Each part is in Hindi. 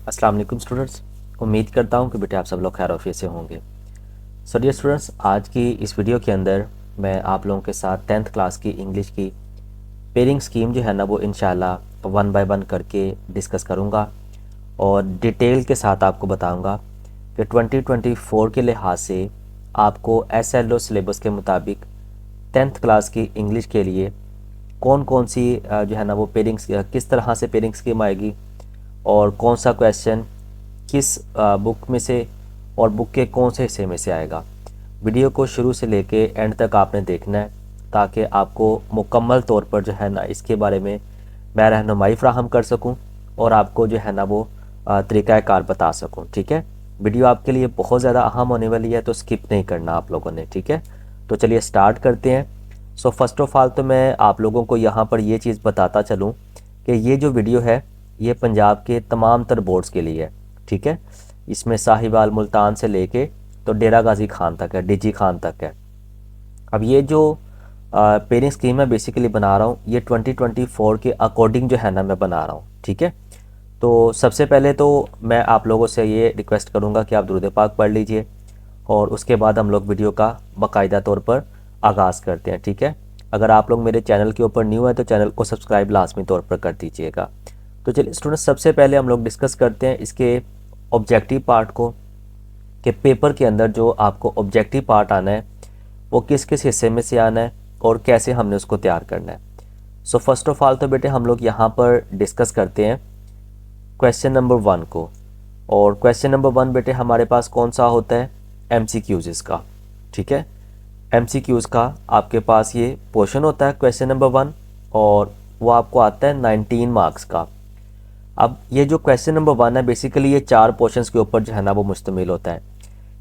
अस्सलाम वालेकुम स्टूडेंट्स। उम्मीद करता हूँ कि बेटे आप सब लोग खैर ऑफिस से होंगे। सो डियर स्टूडेंट्स, आज की इस वीडियो के अंदर मैं आप लोगों के साथ 10th क्लास की इंग्लिश की पेयरिंग स्कीम जो है ना वो इंशाल्लाह 1 बाय 1 करके डिस्कस करूँगा और डिटेल के साथ आपको बताऊँगा कि 2024 के लिहाज से आपको SLO सिलेबस के मुताबिक 10th क्लास की इंग्लिश के लिए कौन कौन सी जो है ना वो पेयरिंग किस तरह से पेयरिंग स्कीम आएगी और कौन सा क्वेश्चन किस बुक में से और बुक के कौन से हिस्से में से आएगा। वीडियो को शुरू से लेके एंड तक आपने देखना है ताकि आपको मुकम्मल तौर पर जो है ना इसके बारे में मैं रहनुमाई फ़राहम कर सकूं और आपको जो है ना वो तरीक़ाकार बता सकूं। ठीक है, वीडियो आपके लिए बहुत ज़्यादा अहम होने वाली है तो स्किप नहीं करना आप लोगों ने। ठीक है, तो चलिए स्टार्ट करते हैं। सो फर्स्ट ऑफ़ ऑल तो मैं आप लोगों को यहाँ पर ये चीज़ बताता चलूँ कि ये जो वीडियो है ये पंजाब के तमाम तर बोर्ड्स के लिए है। ठीक है, इसमें साहिवाल मुल्तान से लेके तो डेरा गाजी खान तक है, डीजी खान तक है। अब ये जो पेयरिंग स्कीम है बेसिकली बना रहा हूँ ये 2024 के अकॉर्डिंग जो है ना मैं बना रहा हूँ। ठीक है, तो सबसे पहले तो मैं आप लोगों से ये रिक्वेस्ट करूँगा कि आप दुरूद पाक पढ़ लीजिए और उसके बाद हम लोग वीडियो का बाकायदा तौर पर आगाज़ करते हैं। ठीक है, अगर आप लोग मेरे चैनल के ऊपर न्यू है तो चैनल को सब्सक्राइब लाजमी तौर पर कर दीजिएगा। तो चलिए स्टूडेंट, सबसे पहले हम लोग डिस्कस करते हैं इसके ऑब्जेक्टिव पार्ट को कि पेपर के अंदर जो आपको ऑब्जेक्टिव पार्ट आना है वो किस किस हिस्से में से आना है और कैसे हमने उसको तैयार करना है। सो फर्स्ट ऑफ ऑल तो बेटे हम लोग यहाँ पर डिस्कस करते हैं क्वेश्चन नंबर 1 को। और क्वेश्चन नंबर 1 बेटे हमारे पास कौन सा होता है, MCQs इसका। ठीक है, MCQs का आपके पास ये पोर्शन होता है क्वेश्चन नंबर 1 और वो आपको आता है 19 मार्क्स का। अब ये जो क्वेश्चन नंबर 1 है बेसिकली ये 4 पोर्शंस के ऊपर जो है ना वो मुश्तमिल होता है।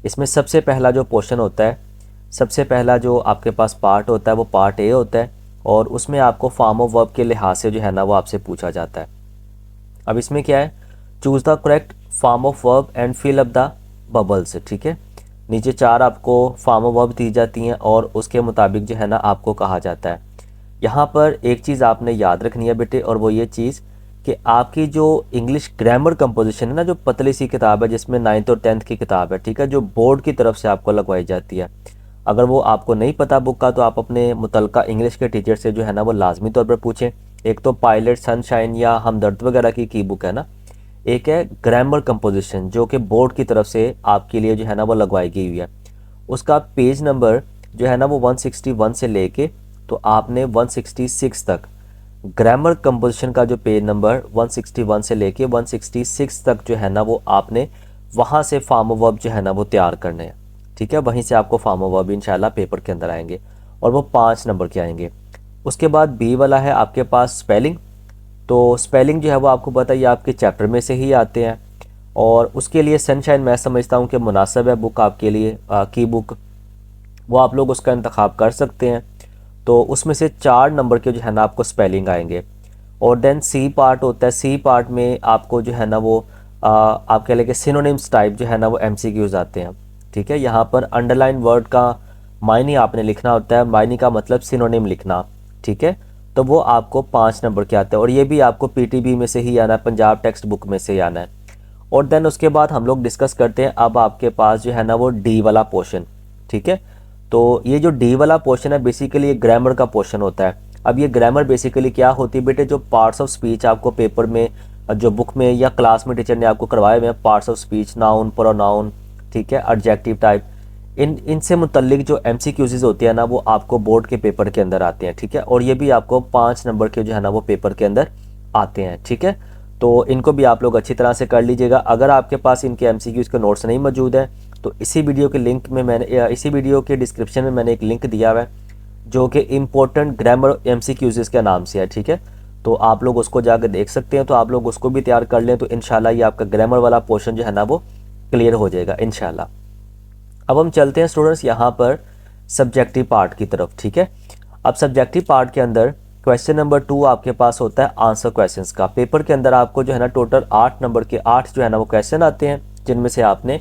इसमें सबसे पहला जो पोर्शन होता है, सबसे पहला जो आपके पास पार्ट होता है वो पार्ट ए होता है और उसमें आपको फॉर्म ऑफ वर्ब के लिहाज से जो है ना वो आपसे पूछा जाता है। अब इसमें क्या है, choose the correct form of verb and fill up the bubbles. ठीक है, नीचे 4 आपको फॉर्म ऑफ वर्ब दी जाती हैं और उसके मुताबिक जो है ना आपको कहा जाता है। यहाँ पर एक चीज़ आपने याद रखनी है बेटे और वो ये चीज़ कि आपकी जो इंग्लिश ग्रामर कंपोजिशन है ना, जो पतली सी किताब है जिसमें 9th और 10th की किताब है, ठीक है, जो बोर्ड की तरफ से आपको लगवाई जाती है, अगर वो आपको नहीं पता बुक का तो आप अपने मुतलका इंग्लिश के टीचर से जो है ना वो लाजमी तौर पर पूछें। एक तो पायलट, सनशाइन या हमदर्द वगैरह की बुक है ना, एक है ग्रामर कंपोजिशन जो कि बोर्ड की तरफ से आपके लिए जो है ना वो लगवाई गई हुई है। उसका पेज नंबर जो है ना वो 161 से लेके तो आपने 166 तक, ग्रामर कंपोजिशन का जो पेज नंबर 161 से लेके 166 तक जो है ना वो आपने वहाँ से फॉर्म ऑफ वर्ब जो है ना वो तैयार करने हैं। ठीक है, वहीं से आपको फॉर्म ऑफ वर्ब इंशाल्लाह पेपर के अंदर आएंगे और वो 5 नंबर के आएंगे। उसके बाद बी वाला है आपके पास स्पेलिंग। तो स्पेलिंग जो है वो आपको पता है ये आपके चैप्टर में से ही आते हैं और उसके लिए सनशाइन मैं समझता हूँ कि मुनासिब है बुक आपके लिए, की बुक, वो आप लोग उसका इंतखाब कर सकते हैं। तो उसमें से 4 नंबर के जो है ना आपको स्पेलिंग आएंगे। और देन सी पार्ट होता है, सी पार्ट में आपको जो है ना वो आप कह लें कि सिनोनिम्स टाइप जो है ना वो MCQs आते हैं। ठीक है, यहाँ पर अंडरलाइन वर्ड का मायने आपने लिखना होता है, मायने का मतलब सिनोनिम लिखना। ठीक है, तो वो आपको 5 नंबर के आते हैं और ये भी आपको PTB में से ही आना है, पंजाब टेक्स्ट बुक में से ही आना है। और देन उसके बाद हम लोग डिस्कस करते हैं अब आपके पास जो है ना वो डी वाला पोर्शन। ठीक है, तो ये जो डी वाला पोर्शन है बेसिकली ये ग्रामर का पोर्शन होता है। अब ये ग्रामर बेसिकली क्या होती है बेटे, जो पार्ट्स ऑफ स्पीच आपको पेपर में, जो बुक में या क्लास में टीचर ने आपको करवाए हुए हैं, parts of speech, noun, pronoun, ठीक है, एडजेक्टिव टाइप, इनसे मुतल्लिक जो MCQs होती है ना वो आपको बोर्ड के पेपर के अंदर आते हैं। ठीक है, और ये भी आपको 5 नंबर के जो है ना वो पेपर के अंदर आते हैं। ठीक है, तो इनको भी आप लोग अच्छी तरह से कर लीजिएगा। अगर आपके पास इनके MCQs के नोट्स नहीं मौजूद हैं तो इसी वीडियो के लिंक में मैंने, इसी वीडियो के डिस्क्रिप्शन में मैंने एक लिंक दिया हुआ है जो कि इम्पोर्टेंट ग्रामर MCQs के नाम से है। ठीक है, तो आप लोग उसको जाकर देख सकते हैं, तो आप लोग उसको भी तैयार कर लें तो इंशाल्लाह ये आपका ग्रामर वाला पोर्शन जो है ना वो क्लियर हो जाएगा इंशाल्लाह। अब हम चलते हैं स्टूडेंट्स यहाँ पर सब्जेक्टिव पार्ट की तरफ। ठीक है, अब सब्जेक्टिव पार्ट के अंदर क्वेश्चन नंबर 2 आपके पास होता है आंसर क्वेश्चंस का। पेपर के अंदर आपको जो है ना टोटल 8 नंबर के 8 जो है ना वो क्वेश्चन आते हैं जिनमें से आपने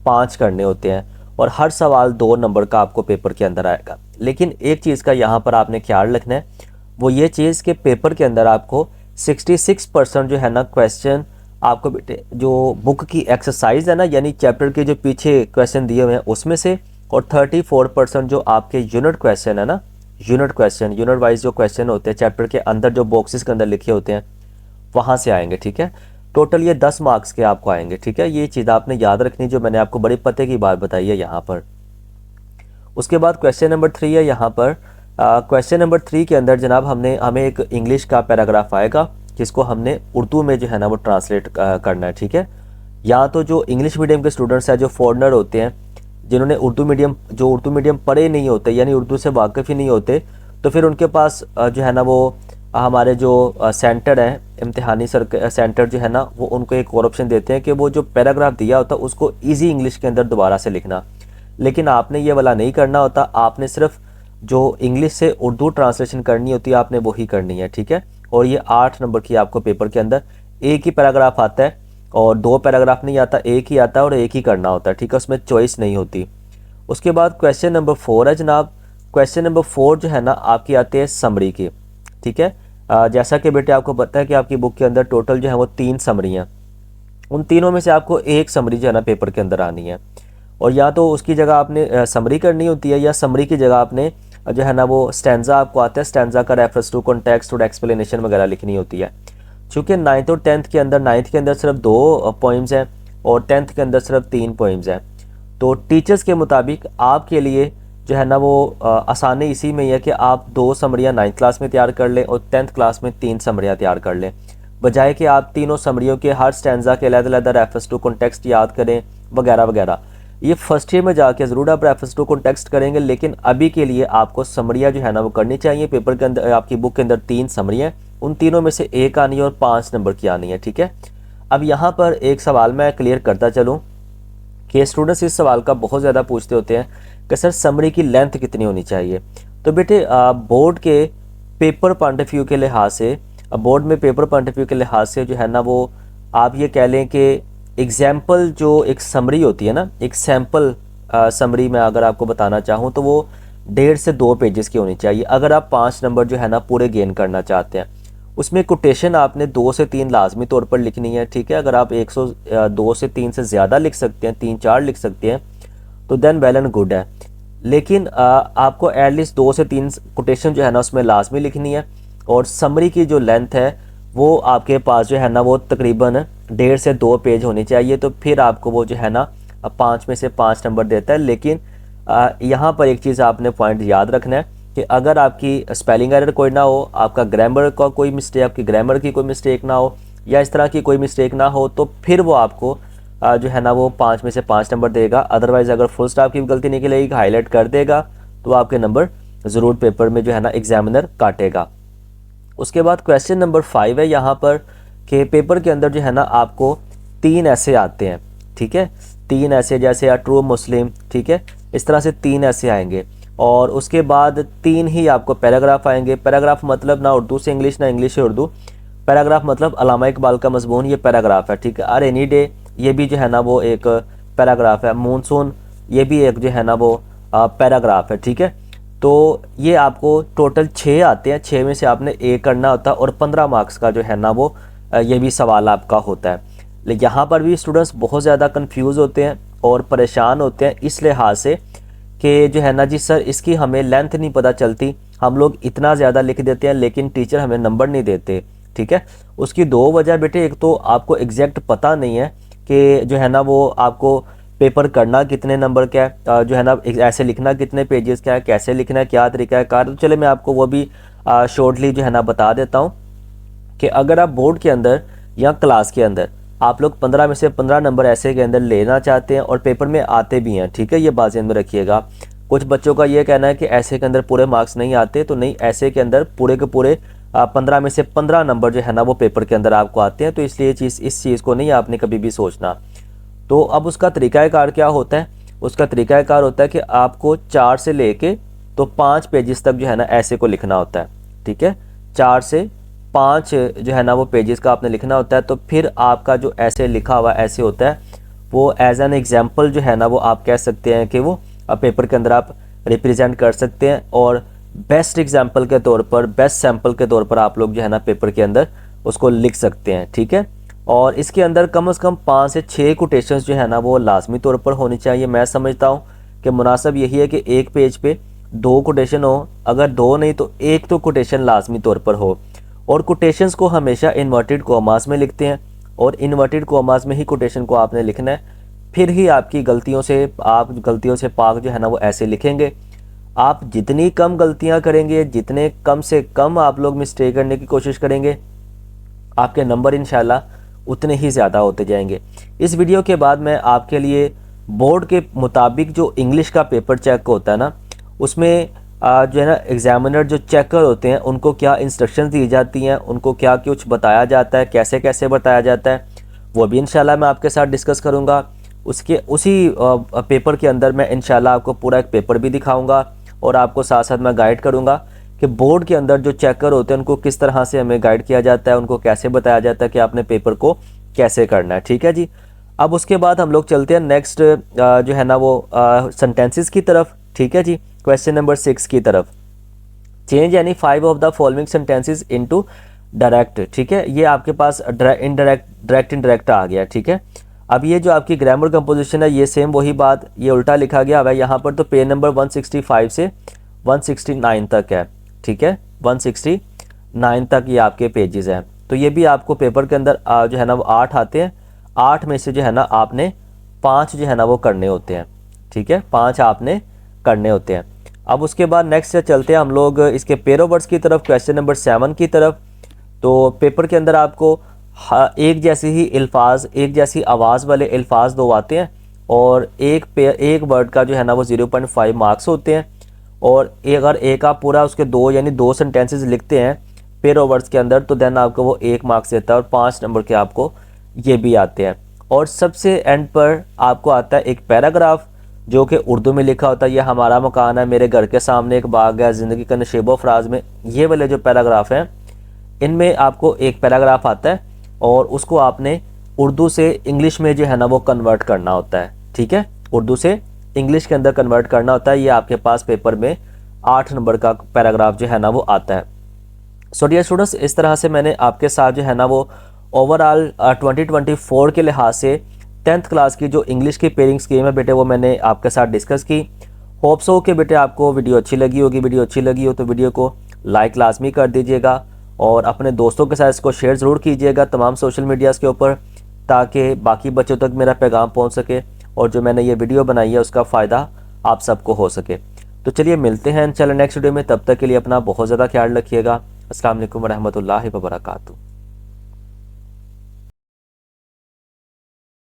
5 करने होते हैं और हर सवाल 2 नंबर का आपको पेपर के अंदर आएगा। लेकिन एक चीज़ का यहाँ पर आपने ख्याल रखना है, वो ये चीज़ कि पेपर के अंदर आपको 66% जो है ना क्वेश्चन आपको बेटे जो बुक की एक्सरसाइज है ना, यानी चैप्टर के जो पीछे क्वेश्चन दिए हुए हैं उसमें से, और 34% जो आपके यूनिट क्वेश्चन है ना, यूनिट क्वेश्चन, यूनिट वाइज जो क्वेश्चन होते हैं चैप्टर के अंदर जो बॉक्सेस के अंदर लिखे होते हैं वहाँ से आएंगे। ठीक है, टोटल ये 10 मार्क्स के आपको आएंगे। ठीक है, ये चीज़ आपने याद रखनी जो मैंने आपको बड़े पते की बात बताई है यहाँ पर। उसके बाद क्वेश्चन नंबर 3 है यहाँ पर। क्वेश्चन नंबर 3 के अंदर जनाब हमें एक इंग्लिश का पैराग्राफ आएगा जिसको हमने उर्दू में जो है ना वो ट्रांसलेट करना है। ठीक है, या तो जो इंग्लिश मीडियम के स्टूडेंट्स हैं, जो फॉरनर होते हैं, जिन्होंने उर्दू मीडियम पढ़े नहीं होते, यानी उर्दू से वाकिफ़ ही नहीं होते, तो फिर उनके पास जो है ना वो हमारे जो सेंटर है, इम्तिहानी सेंटर जो है ना, वो उनको एक और ऑप्शन देते हैं कि वो जो पैराग्राफ दिया होता है उसको ईजी इंग्लिश के अंदर दोबारा से लिखना। लेकिन आपने ये वाला नहीं करना होता, आपने सिर्फ जो इंग्लिश से उर्दू ट्रांसलेशन करनी होती है आपने वही करनी है। ठीक है, और ये 8 नंबर की आपको पेपर के अंदर एक ही पैराग्राफ आता है, और 2 पैराग्राफ नहीं आता, एक ही आता है और एक ही करना होता है। ठीक है, उसमें चॉइस नहीं होती। उसके बाद क्वेश्चन नंबर 4 है जनाब। क्वेश्चन नंबर 4 जो है ना आपकी आती है समरी की। ठीक है, जैसा कि बेटे आपको पता है कि आपकी बुक के अंदर टोटल जो है वो 3 समरी हैं, उन तीनों में से आपको एक समरी जो है ना पेपर के अंदर आनी है, और या तो उसकी जगह आपने समरी करनी होती है, या समरी की जगह आपने जो है ना वो स्टैंजा आपको आता है, स्टैंजा का रेफरेंस टू कॉन्टेक्स्ट और एक्सप्लेनेशन वगैरह लिखनी होती है। चूँकि 9th और 10th के अंदर, 9th के अंदर सिर्फ 2 पोइम्स हैं और 10th के अंदर सिर्फ 3 पोइम्स हैं, तो टीचर्स के मुताबिक आपके लिए जो है ना वो आसानी इसी में ही है कि आप 2 समरियाँ 9th क्लास में तैयार कर लें और 10th क्लास में 3 समरियाँ तैयार कर लें, बजाय कि आप तीनों समरियों के हर स्टैंजा के अलग-अलग रेफरेंस टू कॉन्टेक्स्ट याद करें वगैरह वगैरह। ये फर्स्ट ईयर में जाके ज़रूर आप रेफरेंस टू कॉन्टेक्स्ट करेंगे, लेकिन अभी के लिए आपको समरियाँ जो है ना वो करनी चाहिए। पेपर के अंदर आपकी बुक के अंदर 3 समरियाँ, उन तीनों में से एक आनी है और 5 नंबर की आनी है। ठीक है, अब यहाँ पर एक सवाल मैं क्लियर करता चलूँ कि स्टूडेंट्स इस सवाल का बहुत ज़्यादा पूछते होते हैं कि सर समरी की लेंथ कितनी होनी चाहिए। तो बेटे बोर्ड के पेपर पॉइंट ऑफ व्यू के लिहाज से, बोर्ड में पेपर पॉइंट ऑफ व्यू के लिहाज से जो है ना वो आप ये कह लें कि एग्जाम्पल जो एक समरी होती है ना, एक सैम्पल समरी में अगर आपको बताना चाहूँ तो वो 1.5 से 2 पेजेस की होनी चाहिए, अगर आप 5 नंबर जो है ना पूरे गेन करना चाहते हैं। उसमें कोटेशन आपने 2 से 3 लाजमी तौर पर लिखनी है। ठीक है, अगर आप 102 से 3 से ज़्यादा लिख सकते हैं, 3-4 लिख सकते हैं, तो देन वेल एंड गुड है। लेकिन आपको एटलीस्ट 2 से 3 कोटेशन जो है ना उसमें लाजमी लिखनी है, और समरी की जो लेंथ है वो आपके पास जो है ना वो तकरीबन 1.5 से 2 पेज होनी चाहिए, तो फिर आपको वो जो है ना 5 में से 5 नंबर देता है। लेकिन यहाँ पर एक चीज़ आपने पॉइंट याद रखना है कि अगर आपकी स्पेलिंग एरर कोई ना हो, आपका ग्रामर का कोई मिस्टेक, आपकी ग्रामर की कोई मिस्टेक ना हो, या इस तरह की कोई मिस्टेक ना हो, तो फिर वो आपको जो है ना वो 5 में से 5 नंबर देगा। अदरवाइज़ अगर फुल स्टॉप की भी गलती निकलेगी, हाईलाइट कर देगा, तो आपके नंबर ज़रूर पेपर में जो है ना एग्जामिनर काटेगा। उसके बाद क्वेश्चन नंबर 5 है यहाँ पर कि पेपर के अंदर जो है ना आपको 3 ऐसे आते हैं। ठीक है, 3 ऐसे, जैसे ट्रू मुस्लिम, ठीक है, इस तरह से 3 ऐसे आएंगे, और उसके बाद 3 ही आपको पैराग्राफ आएंगे। पैराग्राफ मतलब ना उर्दू से इंग्लिश, ना इंग्लिश से उर्दू। पैराग्राफ मतलब अल्लामा इकबाल का मजमून, ये पैराग्राफ है। ठीक है, अ रेनी डे, ये भी जो है ना वो एक पैराग्राफ है। मानसून, ये भी एक जो है ना वो पैराग्राफ है। ठीक है, तो ये आपको टोटल 6 आते हैं, 6 में से आपने एक करना होता है, और 15 मार्क्स का जो है ना वो ये भी सवाल आपका होता है। लेकिन यहाँ पर भी स्टूडेंट्स बहुत ज़्यादा कंफ्यूज होते हैं और परेशान होते हैं इस लिहाज से कि जो है ना जी सर इसकी हमें लेंथ नहीं पता चलती, हम लोग इतना ज़्यादा लिख देते हैं लेकिन टीचर हमें नंबर नहीं देते। ठीक है, उसकी 2 वजह बेटे, एक तो आपको एग्जैक्ट पता नहीं है कि जो है ना वो आपको पेपर करना कितने नंबर का है, जो है ना ऐसे लिखना कितने पेजेस का है, कैसे लिखना है, क्या तरीका है कार। तो चले मैं आपको वो भी शॉर्टली जो है ना बता देता हूँ कि अगर आप बोर्ड के अंदर या क्लास के अंदर आप लोग 15 में से 15 नंबर ऐसे के अंदर लेना चाहते हैं और पेपर में आते भी हैं, ठीक है, ये बात ध्यान में रखिएगा। कुछ बच्चों का ये कहना है कि ऐसे के अंदर पूरे मार्क्स नहीं आते, तो नहीं, ऐसे के अंदर पूरे के पूरे 15 में से 15 नंबर जो है ना वो पेपर के अंदर आपको आते हैं। तो इसलिए इस चीज़ को नहीं आपने कभी भी सोचना। तो अब उसका तरीक़ाकार क्या होता है? उसका तरीक़ाकार होता है कि आपको 4 से लेके तो 5 पेजेस तक जो है ना ऐसे को लिखना होता है। ठीक है, 4 से 5 जो है ना वो पेजेस का आपने लिखना होता है। तो फिर आपका जो ऐसे लिखा हुआ ऐसे होता है वो एज एन एग्जाम्पल जो है ना वो आप कह सकते हैं कि वो पेपर के अंदर आप रिप्रेजेंट कर सकते हैं, और बेस्ट एग्जाम्पल के तौर पर, बेस्ट सैम्पल के तौर पर आप लोग जो है ना पेपर के अंदर उसको लिख सकते हैं। ठीक है, और इसके अंदर कम से कम 5 से 6 कोटेशंस जो है ना वो लाजमी तौर पर होनी चाहिए। मैं समझता हूँ कि मुनासिब यही है कि एक पेज पे 2 कोटेशन हो, अगर 2 नहीं तो 1 तो कोटेशन लाजमी तौर पर हो। और कोटेशंस को हमेशा इन्वर्टेड कॉमास में लिखते हैं और इन्वर्टेड कॉमास में ही कोटेशन को आपने लिखना है, फिर ही आपकी गलतियों से पाक जो है ना वो ऐसे लिखेंगे। आप जितनी कम गलतियां करेंगे, जितने कम से कम आप लोग मिस्टेक करने की कोशिश करेंगे, आपके नंबर इंशाल्लाह उतने ही ज़्यादा होते जाएंगे। इस वीडियो के बाद मैं आपके लिए बोर्ड के मुताबिक जो इंग्लिश का पेपर चेक होता है ना, उसमें जो है ना एग्जामिनर जो चेकर होते हैं उनको क्या इंस्ट्रक्शंस दी जाती हैं, उनको क्या कुछ बताया जाता है, कैसे कैसे बताया जाता है, वो भी इंशाल्लाह मैं आपके साथ डिस्कस करूँगा। उसी पेपर के अंदर मैं इंशाल्लाह आपको पूरा एक पेपर भी दिखाऊँगा और आपको साथ साथ मैं गाइड करूँगा कि बोर्ड के अंदर जो चेकर होते हैं उनको किस तरह से हमें गाइड किया जाता है, उनको कैसे बताया जाता है कि आपने पेपर को कैसे करना है। ठीक है जी। अब उसके बाद हम लोग चलते हैं नेक्स्ट जो है ना वो सेंटेंसेस की तरफ। ठीक है जी, क्वेश्चन नंबर 6 की तरफ। Change any 5 of the following sentences into direct. ठीक है, ये आपके पास डायरेक्ट इनडायरेक्ट आ गया। ठीक है, अब ये जो आपकी ग्रामर कंपोजिशन है ये सेम वही बात, ये उल्टा लिखा गया है। यहाँ पर तो पेज नंबर 165 से 169 तक है। ठीक है, 169 तक ये आपके पेजेस हैं। तो ये भी आपको पेपर के अंदर जो है ना वो 8 आते हैं। 8 में से जो है ना आपने 5 जो है ना वो करने होते हैं। ठीक है, 5 आपने करने होते हैं। अब उसके बाद नेक्स्ट से चलते हैं हम लोग इसके पेरो वर्ड्स की तरफ, क्वेश्चन नंबर 7 की तरफ। तो पेपर के अंदर आपको एक जैसी ही अल्फाज, एक जैसी आवाज़ वाले अल्फाज 2 आते हैं और एक वर्ड का जो है ना वो 0.5 मार्क्स होते हैं। और अगर एक आप पूरा उसके 2 यानी 2 सेंटेंसेस लिखते हैं पेरो वर्ड्स के अंदर तो देन आपको वो 1 मार्क्स देता है और 5 नंबर के आपको ये भी आते हैं। और सबसे एंड पर आपको आता है एक पैराग्राफ जो कि उर्दू में लिखा होता है। यह हमारा मकान है, मेरे घर के सामने एक बाग है, ज़िंदगी का नशेबो फराज में, ये वाले जो पैराग्राफ हैं इनमें आपको एक पैराग्राफ आता है और उसको आपने उर्दू से इंग्लिश में जो है ना वो कन्वर्ट करना होता है। ठीक है, उर्दू से इंग्लिश के अंदर कन्वर्ट करना होता है। ये आपके पास पेपर में 8 नंबर का पैराग्राफ जो है ना वो आता है। सो डियर स्टूडेंट्स, इस तरह से मैंने आपके साथ जो है ना वो ओवरऑल 2024 के लिहाज से 10th क्लास की जो इंग्लिश की पेयरिंग स्कीम है बेटे वो मैंने आपके साथ डिस्कस की। होप सो कि बेटे आपको वीडियो अच्छी लगी होगी। वीडियो अच्छी लगी हो तो वीडियो को लाइक लाजमी कर दीजिएगा और अपने दोस्तों के साथ इसको शेयर ज़रूर कीजिएगा तमाम सोशल मीडियाज़ के ऊपर, ताकि बाकी बच्चों तक मेरा पैगाम पहुंच सके और जो मैंने ये वीडियो बनाई है उसका फ़ायदा आप सबको हो सके। तो चलिए मिलते हैं इंशाल्लाह नेक्स्ट वीडियो में। तब तक के लिए अपना बहुत ज़्यादा ख्याल रखिएगा। अस्सलाम वालेकुम रहमतुल्लाहि व बरकातुहू।